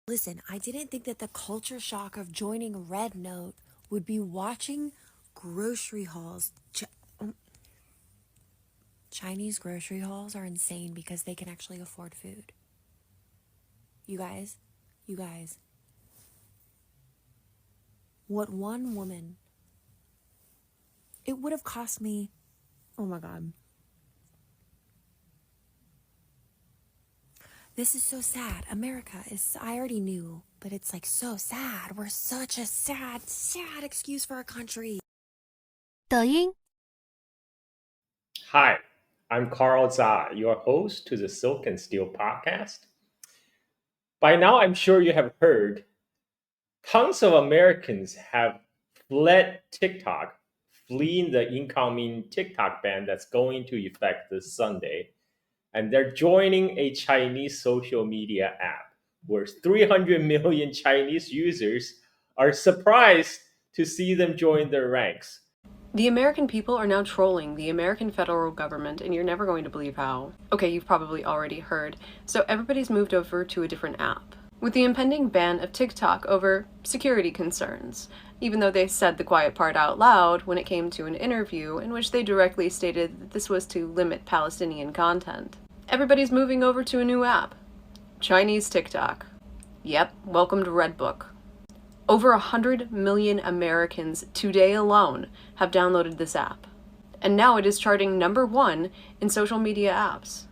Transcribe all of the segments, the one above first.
Listen, I didn't think that the culture shock of joining RedNote would be watching grocery hauls. Chinese grocery hauls are insane because they can actually afford food. You guys, you guys, what one woman, it would have cost me, oh my God. This is so sad. America is, I already knew, but it's like so sad. We're such a sad excuse for our country. 抖音 Hi, I'm Carl Zha, your host to the Silk and Steel podcast. By now, I'm sure you have heard tons of Americans have fled TikTok, fleeing the incoming TikTok ban that's going into effect this Sunday, and they're joining a Chinese social media app where 300 million Chinese users are surprised to see them join their ranks. The American people are now trolling the American federal government, and you're never going to believe how. Okay, you've probably already heard. So everybody's moved over to a different app, with the impending ban of TikTok over security concerns, even though they said the quiet part out loud when it came to an interview in which they directly stated that this was to limit Palestinian content. Everybody's moving over to a new app. Chinese TikTok. Yep, welcome to Redbook. Over 100 million Americans today alone have downloaded this app. And now it is charting #1 in social media apps.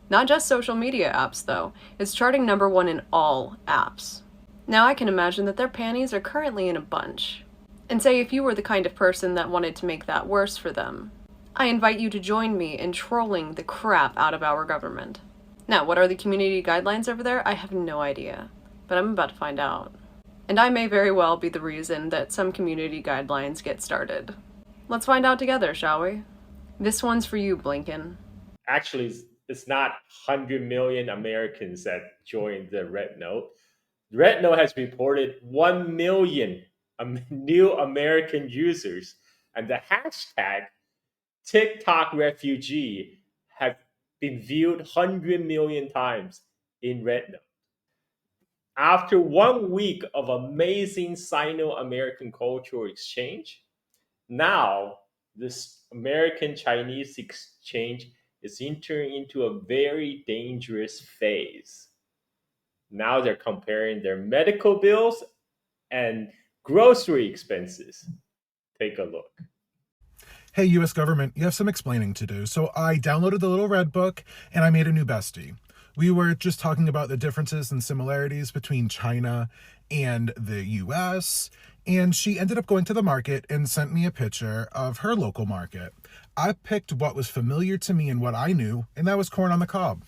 Not just social media apps, though. It's charting #1 in all apps. Now I can imagine that their panties are currently in a bunch. And say if you were the kind of person that wanted to make that worse for them, I invite you to join me in trolling the crap out of our government. Now, what are the community guidelines over there? I have no idea. But I'm about to find out. And I may very well be the reason that some community guidelines get started. Let's find out together, shall we? This one's for you, Blinken. Actually, it's not 100 million Americans that joined the RedNote. RedNote has reported 1 million new American users, and the hashtag TikTok refugee have been viewed 100 million times in RedNote. After 1 week of amazing Sino American cultural exchange, now this American Chinese exchange is entering into a very dangerous phase. Now they're comparing their medical bills and grocery expenses. Take a look. Hey, US government, you have some explaining to do. So I downloaded the little red book and I made a new bestie. We were just talking about the differences and similarities between China and the US, and she ended up going to the market and sent me a picture of her local market. I picked what was familiar to me and what I knew, and that was corn on the cob.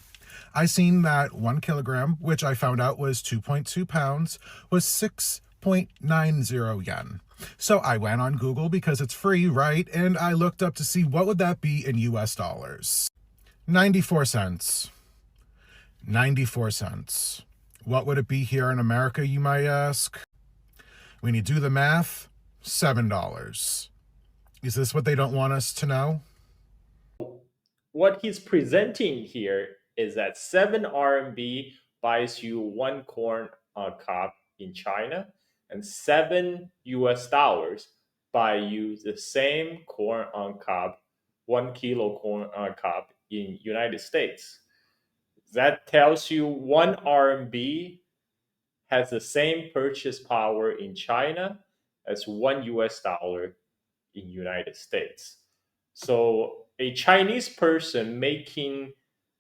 I seen that 1 kilogram, which I found out was 2.2 pounds, was 6.90 yen. So I went on Google because it's free, right? And I looked up to see what would that be in US dollars. 94 cents. 94 cents. What would it be here in America, you might ask? When you do the math, $7. Is this what they don't want us to know? What he's presenting here is that 7 RMB buys you one corn on cob in China, and $7 buy you the same corn on cob, 1 kilo corn on cob in United States. That tells you 1 RMB has the same purchase power in China as $1 in United States. So a Chinese person making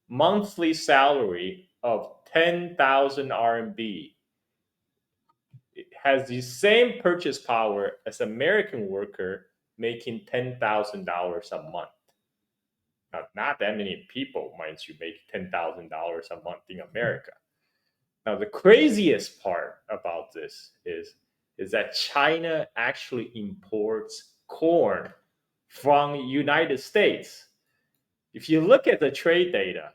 monthly salary of 10,000 RMB has the same purchase power as American worker making $10,000 a month. Now, not that many people, mind you, make $10,000 a month in America. Now, the craziest part about this is that China actually imports corn from United States. If you look at the trade data,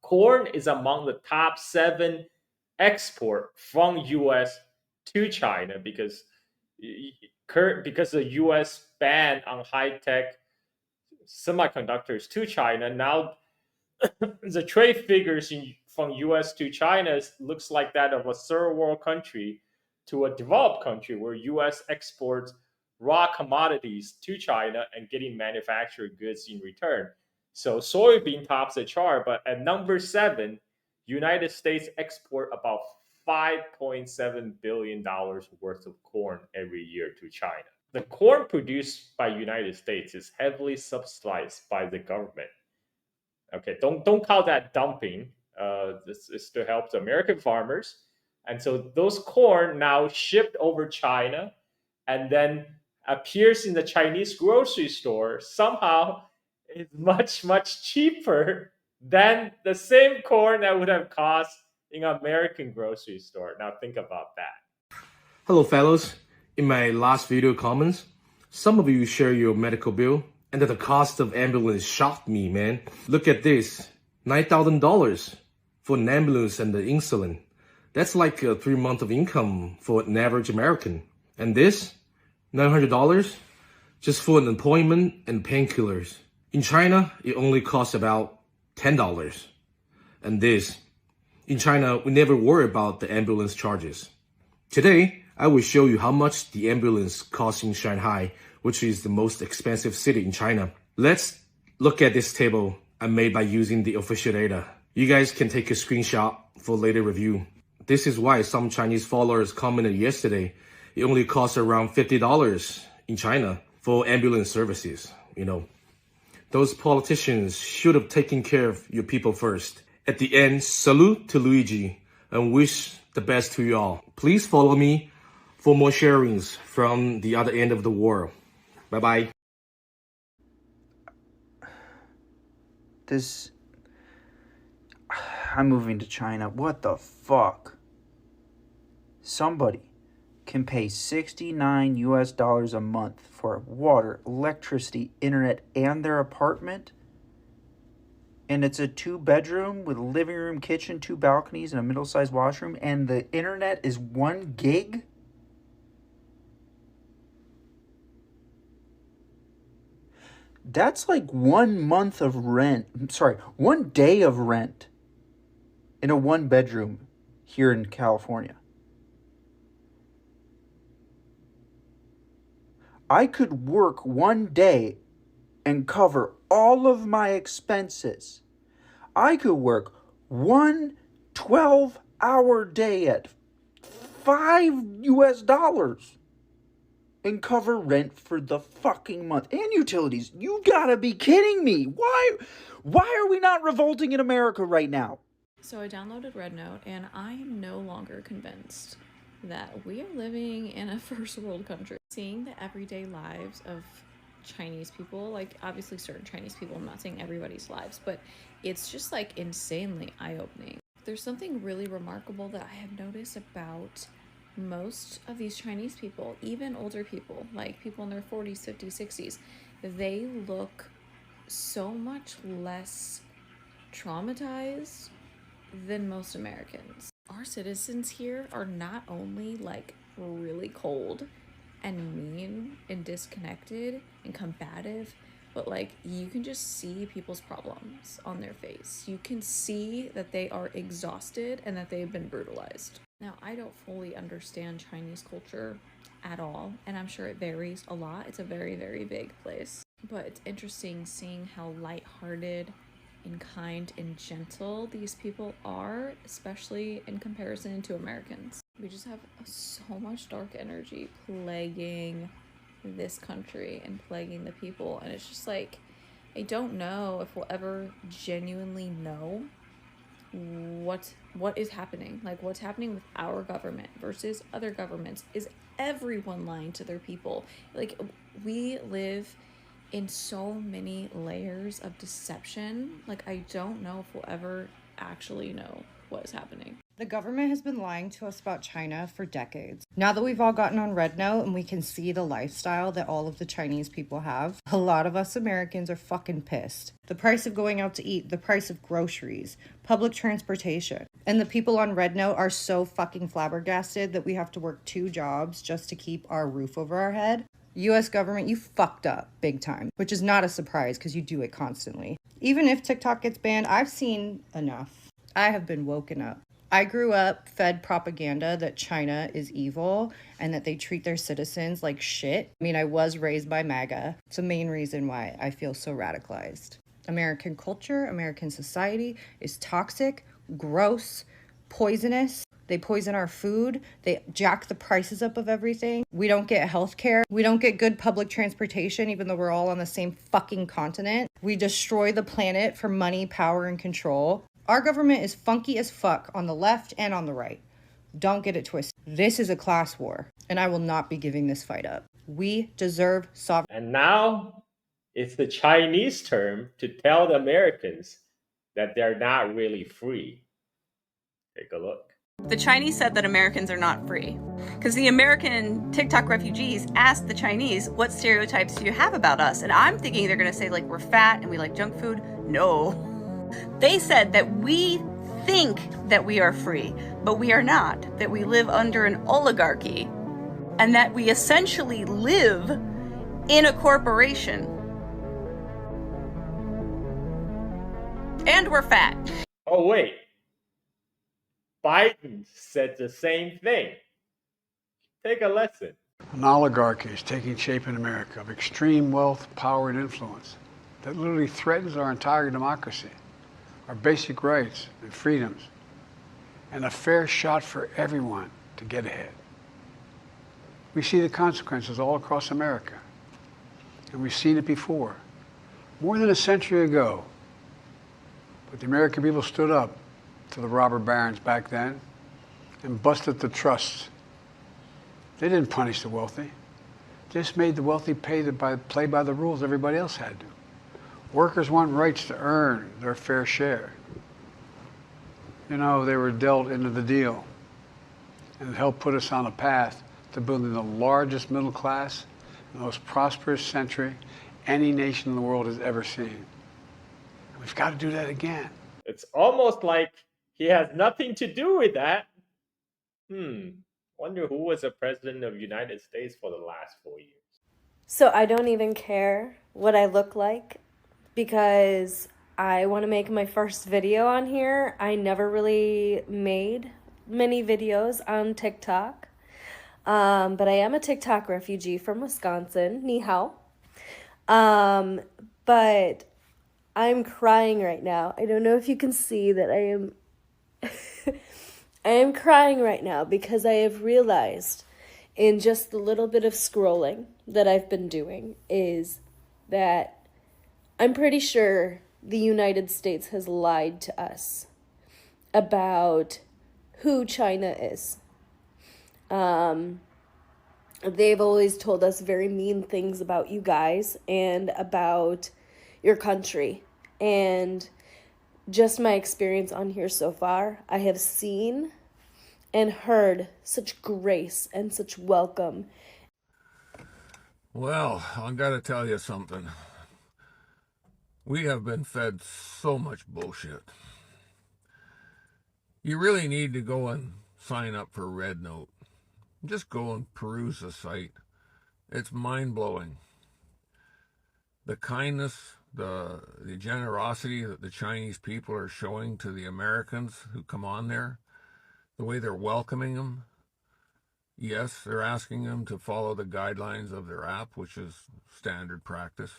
corn is among the top 7 export from US to China because the US ban on high-tech semiconductors to China. Now the trade figures from US to China looks like that of a third world country to a developed country where US exports raw commodities to China and getting manufactured goods in return. So soybean tops the chart, but at number 7, United States export about $5.7 billion worth of corn every year to China. The corn produced by United States is heavily subsidized by the government. Okay, don't call that dumping. This is to help the American farmers, and so those corn now shipped over China, and then appears in the Chinese grocery store somehow is much cheaper than the same corn that would have cost in an American grocery store. Now think about that. Hello fellows, in my last video comments, some of you share your medical bill and that the cost of ambulance shocked me, man. Look at this, $9,000 for an ambulance and the insulin. That's like 3 months of income for an average American. And this, $900 just for an appointment and painkillers. In China, it only costs about $10. And this, in China, we never worry about the ambulance charges. Today, I will show you how much the ambulance costs in Shanghai, which is the most expensive city in China. Let's look at this table I made by using the official data. You guys can take a screenshot for later review. This is why some Chinese followers commented yesterday, it only costs around $50 in China for ambulance services, you know. Those politicians should have taken care of your people first. At the end, salute to Luigi and wish the best to y'all. Please follow me for more sharings from the other end of the world. Bye-bye. I'm moving to China. What the fuck? Somebody can pay $69 a month for water, electricity, internet, and their apartment? And it's a 2-bedroom with a living room, kitchen, 2 balconies, and a middle-sized washroom, and the internet is 1 gig? That's like 1 month of rent. Sorry, 1 day of rent in a 1-bedroom here in California. I could work 1 day and cover all of my expenses. I could work 1 12-hour day at $5 and cover rent for the fucking month and utilities. You gotta be kidding me. Why are we not revolting in America right now? So I downloaded RedNote, and I am no longer convinced that we are living in a first world country. Seeing the everyday lives of Chinese people, like obviously certain Chinese people, I'm not saying everybody's lives, but it's just like insanely eye-opening. There's something really remarkable that I have noticed about most of these Chinese people, even older people, like people in their 40s, 50s, 60s, they look so much less traumatized than most Americans. Our citizens here are not only like really cold and mean and disconnected and combative, but like you can just see people's problems on their face. You can see that they are exhausted and that they've been brutalized. Now, I don't fully understand Chinese culture at all, and I'm sure it varies a lot. It's a very, very big place. But it's interesting seeing how lighthearted and kind and gentle these people are, especially in comparison to Americans. We just have so much dark energy plaguing this country and plaguing the people, and it's just like, I don't know if we'll ever genuinely know what is happening. Like, what's happening with our government versus other governments. Is everyone lying to their people? Like, we live in so many layers of deception. Like, I don't know if we'll ever actually know what is happening. The government has been lying to us about China for decades. Now that we've all gotten on RedNote and we can see the lifestyle that all of the Chinese people have, a lot of us Americans are fucking pissed. The price of going out to eat, the price of groceries, public transportation. And the people on RedNote are so fucking flabbergasted that we have to work 2 jobs just to keep our roof over our head. US government, you fucked up big time, which is not a surprise because you do it constantly. Even if TikTok gets banned, I've seen enough I have been woken up. I grew up fed propaganda that China is evil and that they treat their citizens like shit. I mean, I was raised by MAGA. It's the main reason why I feel so radicalized. American culture, American society is toxic, gross, poisonous. They poison our food. They jack the prices up of everything. We don't get health care. We don't get good public transportation, even though we're all on the same fucking continent. We destroy the planet for money, power, and control. Our government is funky as fuck on the left and on the right. Don't get it twisted. This is a class war, and I will not be giving this fight up. We deserve sovereignty. And now it's the Chinese term to tell the Americans that they're not really free. Take a look. The Chinese said that Americans are not free because the American TikTok refugees asked the Chinese, what stereotypes do you have about us? And I'm thinking they're going to say, like, we're fat and we like junk food. No. They said that we think that we are free, but we are not, that we live under an oligarchy, and that we essentially live in a corporation. And we're fat. Oh, wait. Biden said the same thing. Take a lesson. An oligarchy is taking shape in America of extreme wealth, power, and influence that literally threatens our entire democracy, our basic rights and freedoms, and a fair shot for everyone to get ahead. We see the consequences all across America, and we've seen it before, more than a century ago. But the American people stood up to the robber barons back then and busted the trusts. They didn't punish the wealthy. They just made the wealthy play by the rules everybody else had to. Workers want rights to earn their fair share. You know, they were dealt into the deal, and it helped put us on a path to building the largest middle class, the most prosperous century any nation in the world has ever seen. We've got to do that again. It's almost like he has nothing to do with that. Wonder who was the president of the United States for the last 4 years. So I don't even care what I look like because I want to make my first video on here. I never really made many videos on TikTok. But I am a TikTok refugee from Wisconsin. Ni hao. But I'm crying right now. I don't know if you can see that I am I am crying right now because I have realized in just the little bit of scrolling that I've been doing is that I'm pretty sure the United States has lied to us about who China is. They've always told us very mean things about you guys and about your country. And just my experience on here so far, I have seen and heard such grace and such welcome. Well, I gotta tell you something. We have been fed so much bullshit. You really need to go and sign up for RedNote. Just go and peruse the site. It's mind-blowing. The kindness, the generosity that the Chinese people are showing to the Americans who come on there, the way they're welcoming them. Yes, they're asking them to follow the guidelines of their app, which is standard practice.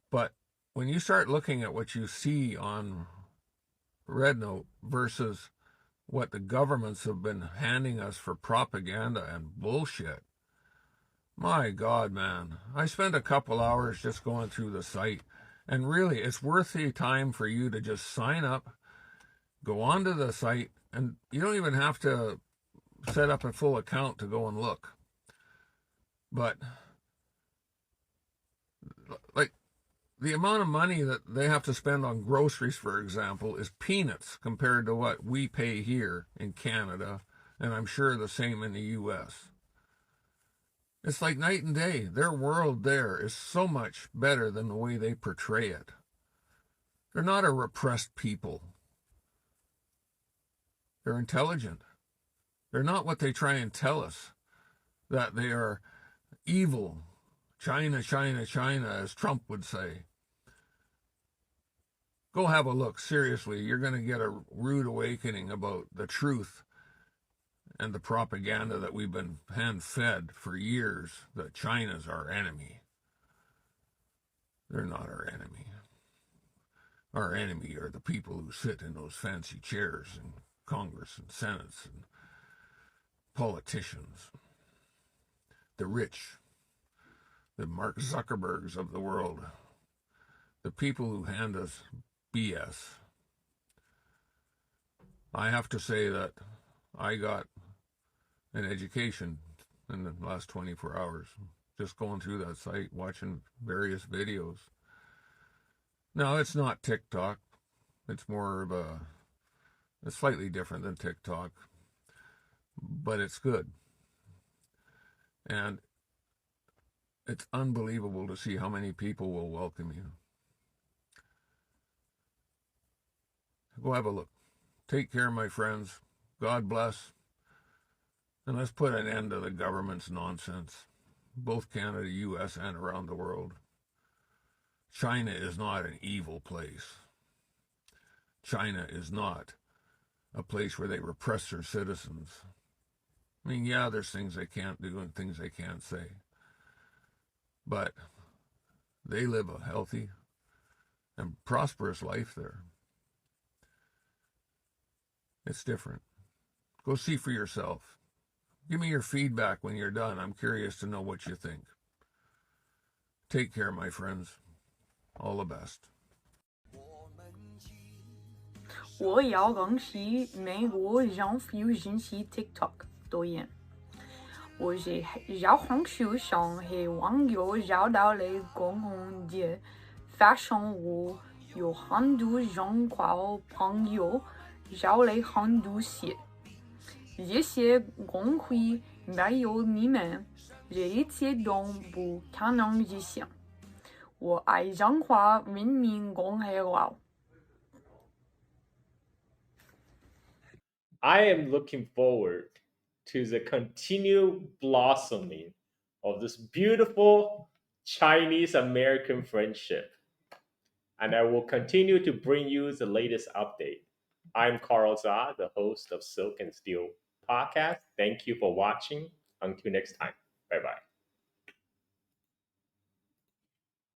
But when you start looking at what you see on RedNote versus what the governments have been handing us for propaganda and bullshit, my God, man, I spent a couple hours just going through the site, and really, it's worth the time for you to just sign up, go onto the site, and you don't even have to set up a full account to go and look. But, like, the amount of money that they have to spend on groceries, for example, is peanuts compared to what we pay here in Canada, and I'm sure the same in the U.S. It's like night and day. Their world there is so much better than the way they portray it. They're not a repressed people. They're intelligent. They're not what they try and tell us, that they are evil. China, China, China, as Trump would say. Go have a look. Seriously, you're going to get a rude awakening about the truth and the propaganda that we've been hand-fed for years, that China's our enemy. They're not our enemy. Our enemy are the people who sit in those fancy chairs in Congress and Senates and politicians, the rich, the Mark Zuckerbergs of the world, the people who hand us BS. I have to say that I got an education in the last 24 hours, just going through that site, watching various videos. Now, it's not TikTok. It's more of it's slightly different than TikTok, but it's good. And it's unbelievable to see how many people will welcome you. Go have a look. Take care, my friends. God bless. And let's put an end to the government's nonsense, both Canada, US, and around the world. China is not an evil place. China is not a place where they repress their citizens. I mean, yeah, there's things they can't do and things they can't say. But they live a healthy and prosperous life there. It's different. Go see for yourself. Give me your feedback when you're done. I'm curious to know what you think. Take care, my friends. All the best. 我要恭喜美国政府引起 TikTok 导演。我是要红书上和网友找到了共同点，发现我有很多中国朋友找了很多事。这些工会没有你们，这一切都不可能实现。我爱中华人民共和国。I am looking forward to the continued blossoming of this beautiful Chinese American friendship. And I will continue to bring you the latest update. I'm Carl Za, the host of Silk and Steel podcast. Thank you for watching. Until next time. Bye bye.